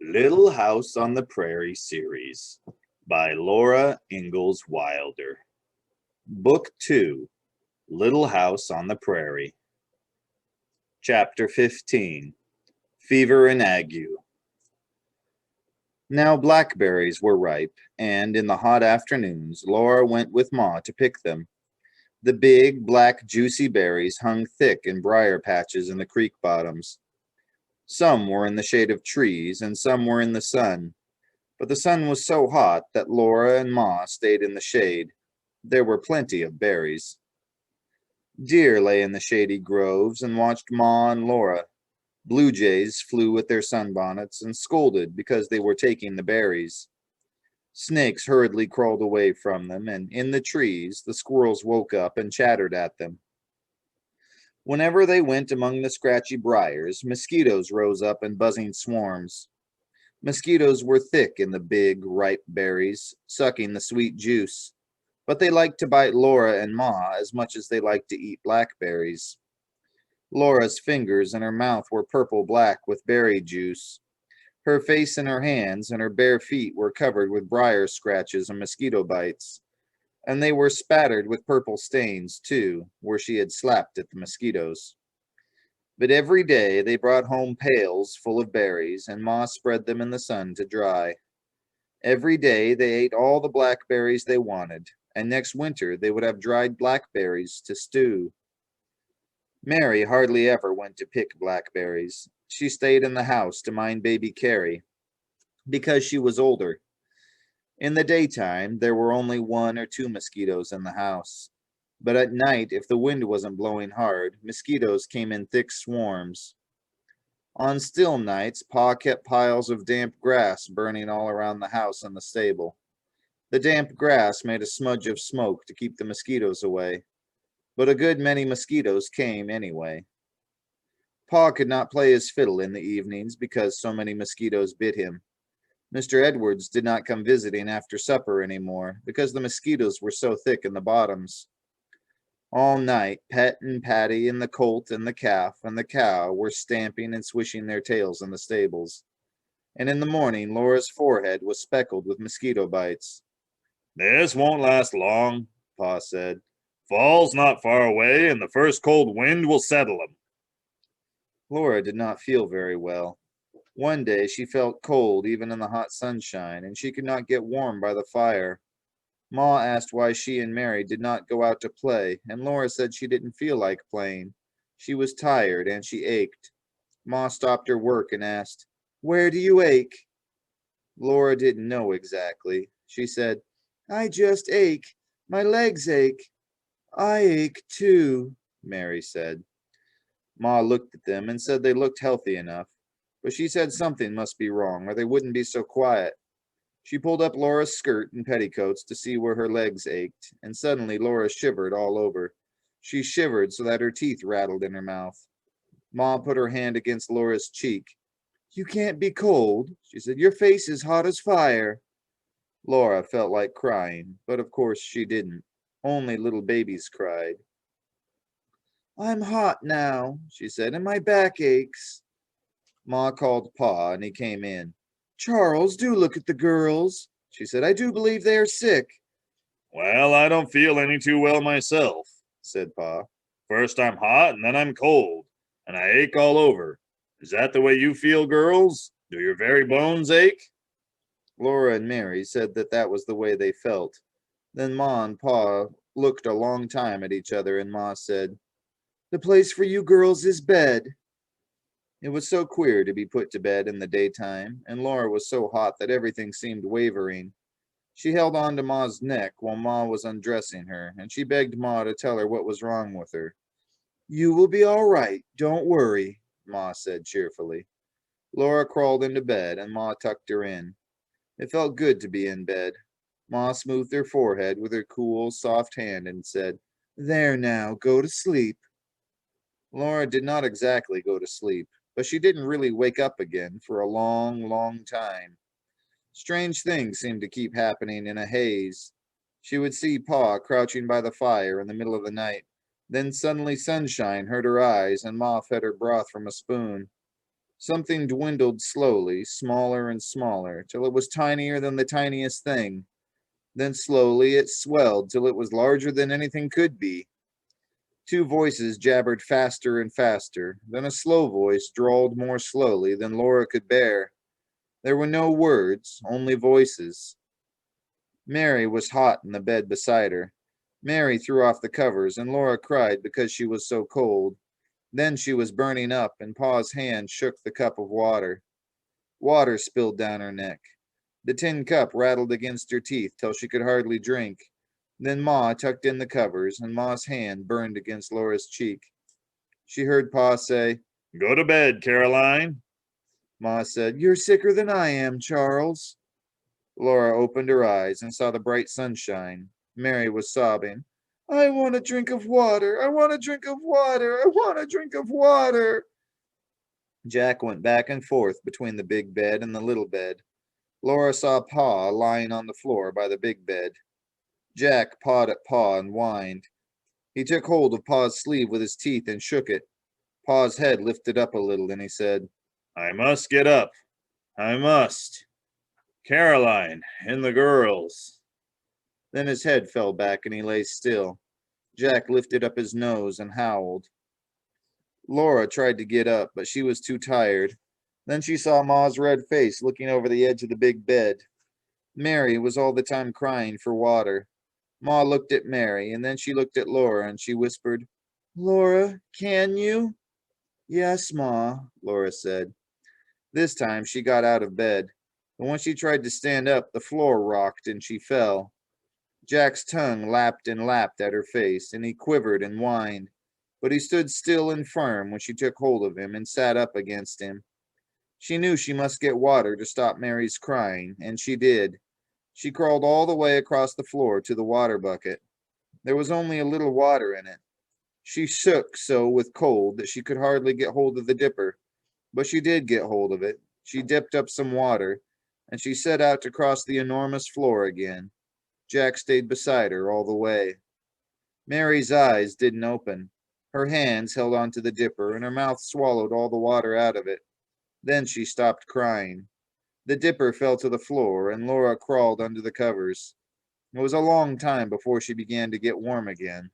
Little House on the Prairie series by Laura Ingalls Wilder. Book 2, Little House on the Prairie. Chapter 15, Fever and Ague. Now blackberries were ripe, and in the hot afternoons Laura went with Ma to pick them. The big, black, juicy berries hung thick in briar patches in the creek bottoms. Some were in the shade of trees, and some were in the sun. But the sun was so hot that Laura and Ma stayed in the shade. There were plenty of berries. Deer lay in the shady groves and watched Ma and Laura. Blue jays flew with their sunbonnets and scolded because they were taking the berries. Snakes hurriedly crawled away from them, and in the trees the squirrels woke up and chattered at them. Whenever they went among the scratchy briars, mosquitoes rose up in buzzing swarms. Mosquitoes were thick in the big, ripe berries, sucking the sweet juice, but they liked to bite Laura and Ma as much as they liked to eat blackberries. Laura's fingers and her mouth were purple-black with berry juice. Her face and her hands and her bare feet were covered with briar scratches and mosquito bites, and they were spattered with purple stains, too, where she had slapped at the mosquitoes. But every day they brought home pails full of berries, and Ma spread them in the sun to dry. Every day they ate all the blackberries they wanted, and next winter they would have dried blackberries to stew. Mary hardly ever went to pick blackberries. She stayed in the house to mind baby Carrie, because she was older. In the daytime, there were only one or two mosquitoes in the house. But at night, if the wind wasn't blowing hard, mosquitoes came in thick swarms. On still nights, Pa kept piles of damp grass burning all around the house and the stable. The damp grass made a smudge of smoke to keep the mosquitoes away, but a good many mosquitoes came anyway. Pa could not play his fiddle in the evenings because so many mosquitoes bit him. Mr. Edwards did not come visiting after supper any more because the mosquitoes were so thick in the bottoms. All night, Pet and Patty and the colt and the calf and the cow were stamping and swishing their tails in the stables. And in the morning, Laura's forehead was speckled with mosquito bites. This won't last long, Pa said. Fall's not far away, and the first cold wind will settle 'em. Laura did not feel very well. One day she felt cold even in the hot sunshine, and she could not get warm by the fire. Ma asked why she and Mary did not go out to play, and Laura said she didn't feel like playing. She was tired and she ached. Ma stopped her work and asked, "Where do you ache?" Laura didn't know exactly. She said, "I just ache. My legs ache." "I ache too," Mary said. Ma looked at them and said they looked healthy enough, but she said something must be wrong or they wouldn't be so quiet. She pulled up Laura's skirt and petticoats to see where her legs ached, and suddenly Laura shivered all over. She shivered so that her teeth rattled in her mouth. Ma put her hand against Laura's cheek. "You can't be cold," she said. "Your face is hot as fire." Laura felt like crying, but of course she didn't. Only little babies cried. "I'm hot now," she said, "and my back aches." Ma called Pa, and he came in. "Charles, do look at the girls," she said. "I do believe they are sick." Well, I don't feel any too well myself, said Pa. First I'm hot, and then I'm cold, and I ache all over. Is that the way you feel, girls? Do your very bones ache? Laura and Mary said that that was the way they felt. Then Ma and Pa looked a long time at each other, and Ma said, "The place for you girls is bed." It was so queer to be put to bed in the daytime, and Laura was so hot that everything seemed wavering. She held on to Ma's neck while Ma was undressing her, and she begged Ma to tell her what was wrong with her. "You will be all right. Don't worry," Ma said cheerfully. Laura crawled into bed, and Ma tucked her in. It felt good to be in bed. Ma smoothed her forehead with her cool, soft hand and said, "There now, go to sleep." Laura did not exactly go to sleep, but she didn't really wake up again for a long, long time. Strange things seemed to keep happening in a haze. She would see Pa crouching by the fire in the middle of the night. Then suddenly sunshine hurt her eyes, and Ma fed her broth from a spoon. Something dwindled slowly, smaller and smaller, till it was tinier than the tiniest thing. Then slowly it swelled till it was larger than anything could be. Two voices jabbered faster and faster. Then a slow voice drawled more slowly than Laura could bear. There were no words, only voices. Mary was hot in the bed beside her. Mary threw off the covers, and Laura cried because she was so cold. Then she was burning up, and Pa's hand shook the cup of water. Water spilled down her neck. The tin cup rattled against her teeth till she could hardly drink. Then Ma tucked in the covers, and Ma's hand burned against Laura's cheek. She heard Pa say, "Go to bed, Caroline." Ma said, "You're sicker than I am, Charles." Laura opened her eyes and saw the bright sunshine. Mary was sobbing, "I want a drink of water. I want a drink of water. I want a drink of water." Jack went back and forth between the big bed and the little bed. Laura saw Pa lying on the floor by the big bed. Jack pawed at Pa and whined. He took hold of Pa's sleeve with his teeth and shook it. Pa's head lifted up a little, and he said, "I must get up. I must. Caroline and the girls." Then his head fell back and he lay still. Jack lifted up his nose and howled. Laura tried to get up, but she was too tired. Then she saw Ma's red face looking over the edge of the big bed. Mary was all the time crying for water. Ma looked at Mary, and then she looked at Laura, and she whispered, "Laura, can you?" "Yes, Ma," Laura said. This time she got out of bed, but when she tried to stand up, the floor rocked and she fell. Jack's tongue lapped and lapped at her face, and he quivered and whined, but he stood still and firm when she took hold of him and sat up against him. She knew she must get water to stop Mary's crying, and she did. She crawled all the way across the floor to the water bucket. There was only a little water in it. She shook so with cold that she could hardly get hold of the dipper, but she did get hold of it. She dipped up some water, and she set out to cross the enormous floor again. Jack stayed beside her all the way. Mary's eyes didn't open. Her hands held onto the dipper, and her mouth swallowed all the water out of it. Then she stopped crying. The dipper fell to the floor, and Laura crawled under the covers. It was a long time before she began to get warm again.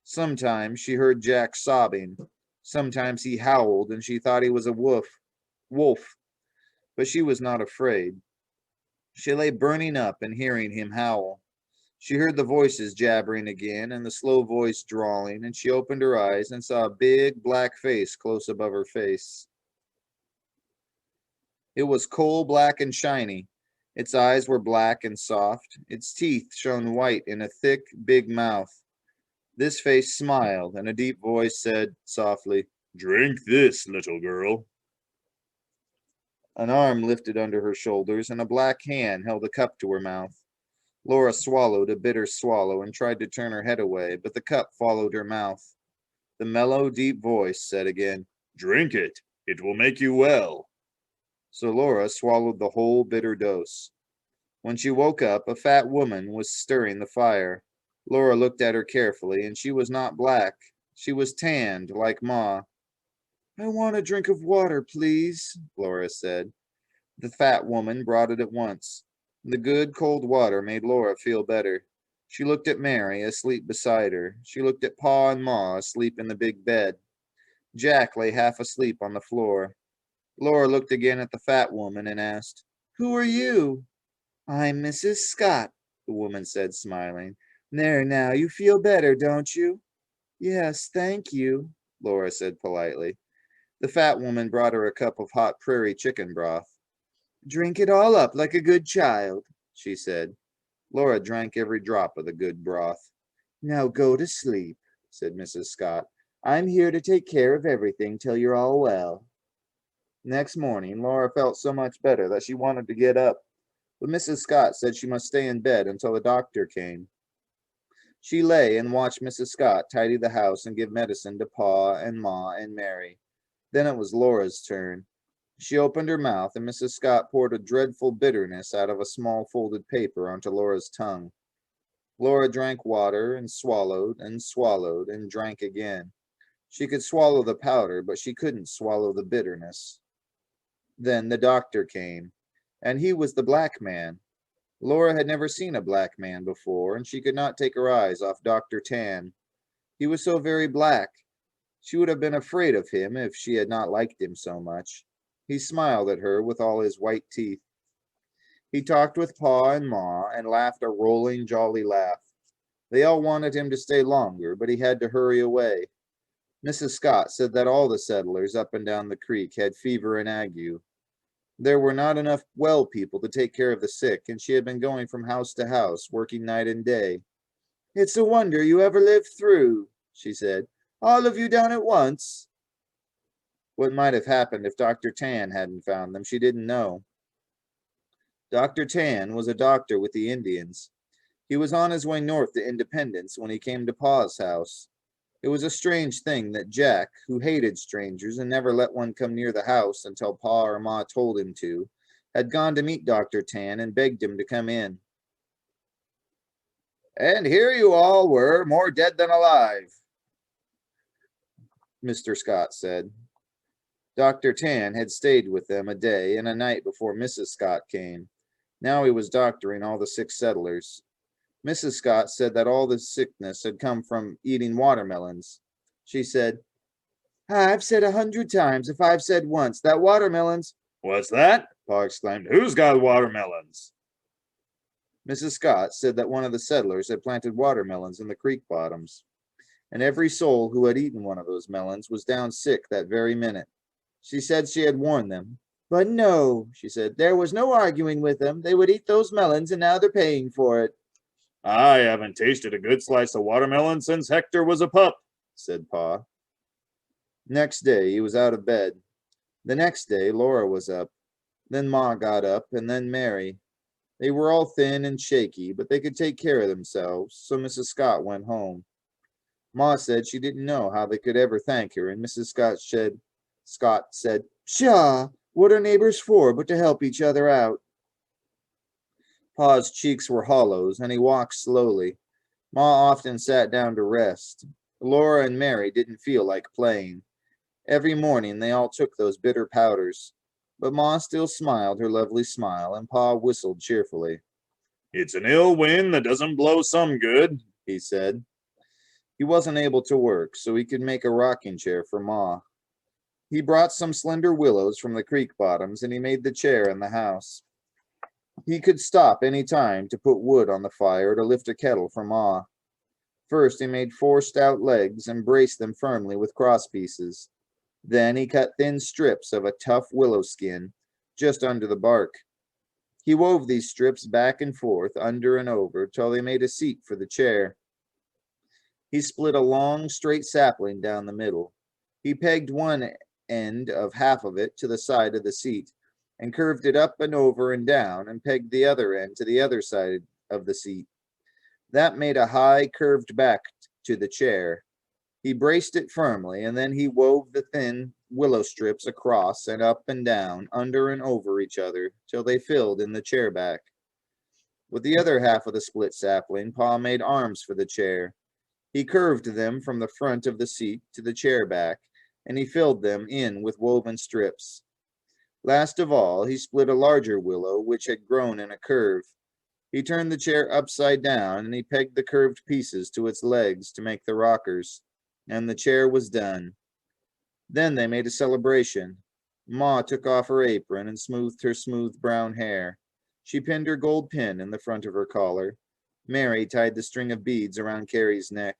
Sometimes she heard Jack sobbing. Sometimes he howled, and she thought he was a wolf, but she was not afraid. She lay burning up and hearing him howl. She heard the voices jabbering again and the slow voice drawling, and she opened her eyes and saw a big black face close above her face. It was coal black and shiny. Its eyes were black and soft. Its teeth shone white in a thick, big mouth. This face smiled, and a deep voice said softly, "Drink this, little girl." An arm lifted under her shoulders, and a black hand held a cup to her mouth. Laura swallowed a bitter swallow and tried to turn her head away, but the cup followed her mouth. The mellow, deep voice said again, "Drink it. It will make you well." So Laura swallowed the whole bitter dose. When she woke up, a fat woman was stirring the fire. Laura looked at her carefully, and she was not black. She was tanned, like Ma. "I want a drink of water, please," Laura said. The fat woman brought it at once. The good, cold water made Laura feel better. She looked at Mary, asleep beside her. She looked at Pa and Ma, asleep in the big bed. Jack lay half asleep on the floor. Laura looked again at the fat woman and asked, "Who are you?" "I'm Mrs. Scott," the woman said, smiling. "There now, you feel better, don't you?" "Yes, thank you," Laura said politely. The fat woman brought her a cup of hot prairie chicken broth. "Drink it all up like a good child," she said. Laura drank every drop of the good broth. "Now go to sleep," said Mrs. Scott. "I'm here to take care of everything till you're all well." Next morning, Laura felt so much better that she wanted to get up, but Mrs. Scott said she must stay in bed until the doctor came. She lay and watched Mrs. Scott tidy the house and give medicine to Pa and Ma and Mary. Then it was Laura's turn. She opened her mouth, and Mrs. Scott poured a dreadful bitterness out of a small folded paper onto Laura's tongue. Laura drank water and swallowed and drank again. She could swallow the powder, but she couldn't swallow the bitterness. Then the doctor came, and he was the black man. Laura had never seen a black man before, and she could not take her eyes off Dr. Tan. He was so very black. She would have been afraid of him if she had not liked him so much. He smiled at her with all his white teeth. He talked with Pa and Ma and laughed a rolling, jolly laugh. They all wanted him to stay longer, but he had to hurry away. Mrs. Scott said that all the settlers up and down the creek had fever and ague. There were not enough well people to take care of the sick, and she had been going from house to house, working night and day. "It's a wonder you ever lived through," she said. "All of you down at once." What might have happened if Dr. Tan hadn't found them, she didn't know. Dr. Tan was a doctor with the Indians. He was on his way north to Independence when he came to Pa's house. It was a strange thing that Jack, who hated strangers and never let one come near the house until Pa or Ma told him to, had gone to meet Dr. Tan and begged him to come in. "And here you all were, more dead than alive," Mr. Scott said. Dr. Tan had stayed with them a day and a night before Mrs. Scott came. Now he was doctoring all the sick settlers. Mrs. Scott said that all the sickness had come from eating watermelons. She said, "I've said 100 times, if I've said once, that watermelons—" "What's that?" Pa exclaimed. "Who's got watermelons?" Mrs. Scott said that one of the settlers had planted watermelons in the creek bottoms, and every soul who had eaten one of those melons was down sick that very minute. She said she had warned them. "But no," she said, "there was no arguing with them. They would eat those melons, and now they're paying for it." "I haven't tasted a good slice of watermelon since Hector was a pup," said Pa. Next day he was out of bed. The next day Laura was up. Then Ma got up, and then Mary. They were all thin and shaky, but they could take care of themselves, so Mrs. Scott went home. Ma said she didn't know how they could ever thank her, and Mrs. Scott said, "Pshaw, what are neighbors for but to help each other out?" Pa's cheeks were hollows, and he walked slowly. Ma often sat down to rest. Laura and Mary didn't feel like playing. Every morning they all took those bitter powders. But Ma still smiled her lovely smile, and Pa whistled cheerfully. "It's an ill wind that doesn't blow some good," he said. He wasn't able to work, so he could make a rocking chair for Ma. He brought some slender willows from the creek bottoms, and he made the chair in the house. He could stop any time to put wood on the fire to lift a kettle for Ma. First, he made 4 stout legs and braced them firmly with cross pieces. Then he cut thin strips of a tough willow skin just under the bark. He wove these strips back and forth, under and over, till they made a seat for the chair. He split a long, straight sapling down the middle. He pegged one end of half of it to the side of the seat, and curved it up and over and down, and pegged the other end to the other side of the seat. That made a high, curved back to the chair. He braced it firmly, and then he wove the thin willow strips across and up and down, under and over each other, till they filled in the chair back. With the other half of the split sapling, Pa made arms for the chair. He curved them from the front of the seat to the chair back, and he filled them in with woven strips. Last of all, he split a larger willow which had grown in a curve. He turned the chair upside down, and he pegged the curved pieces to its legs to make the rockers, and the chair was done. Then they made a celebration. Ma took off her apron and smoothed her smooth brown hair. She pinned her gold pin in the front of her collar. Mary tied the string of beads around Carrie's neck.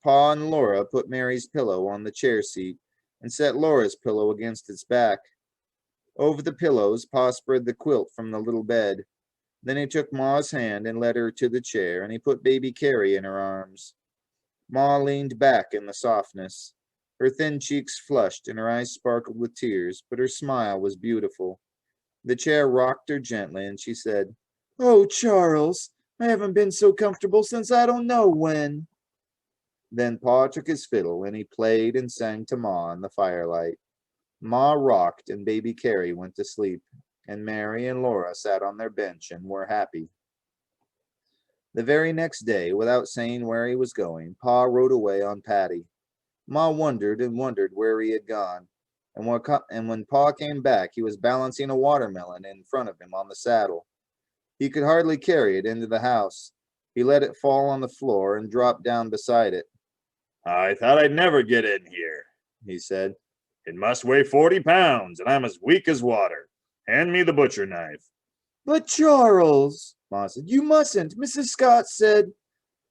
Pa and Laura put Mary's pillow on the chair seat and set Laura's pillow against its back. Over the pillows, Pa spread the quilt from the little bed. Then he took Ma's hand and led her to the chair, and he put baby Carrie in her arms. Ma leaned back in the softness. Her thin cheeks flushed and her eyes sparkled with tears, but her smile was beautiful. The chair rocked her gently, and she said, "Oh, Charles, I haven't been so comfortable since I don't know when." Then Pa took his fiddle, and he played and sang to Ma in the firelight. Ma rocked, and baby Carrie went to sleep, and Mary and Laura sat on their bench and were happy. The very next day, without saying where he was going, Pa rode away on Patty. Ma wondered and wondered where he had gone. and when Pa came back, he was balancing a watermelon in front of him on the saddle. He could hardly carry it into the house. He let it fall on the floor and dropped down beside it. I thought I'd never get in here, He said. It must weigh 40 pounds, and I'm as weak as water. Hand me the butcher knife. But Charles, Ma said, you mustn't. Mrs. Scott said.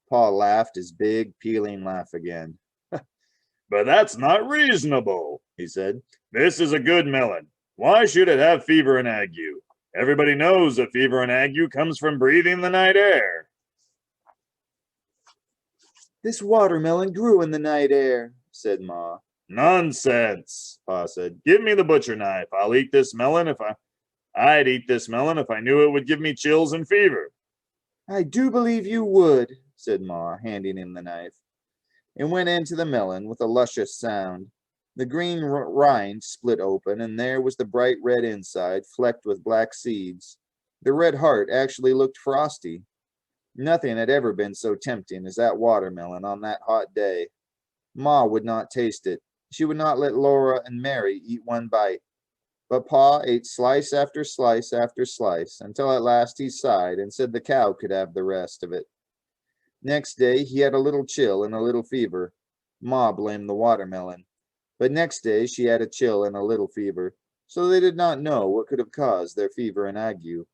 Pa laughed his big, peeling laugh again. But that's not reasonable, He said. This is a good melon. Why should it have fever and ague? Everybody knows that fever and ague comes from breathing the night air. This watermelon grew in the night air, said Ma. Nonsense, Pa said. Give me the butcher knife. I'd eat this melon if I knew it would give me chills and fever. I do believe you would, said Ma, handing him the knife. It went into the melon with a luscious sound. The green rind split open, and there was the bright red inside, flecked with black seeds. The red heart actually looked frosty. Nothing had ever been so tempting as that watermelon on that hot day. Ma would not taste it. She would not let Laura and Mary eat one bite. But Pa ate slice after slice after slice, until at last he sighed and said the cow could have the rest of it. Next day he had a little chill and a little fever. Ma blamed the watermelon. But next day she had a chill and a little fever, so they did not know what could have caused their fever and ague.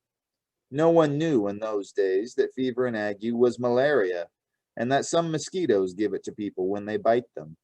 No one knew in those days that fever and ague was malaria, and that some mosquitoes give it to people when they bite them.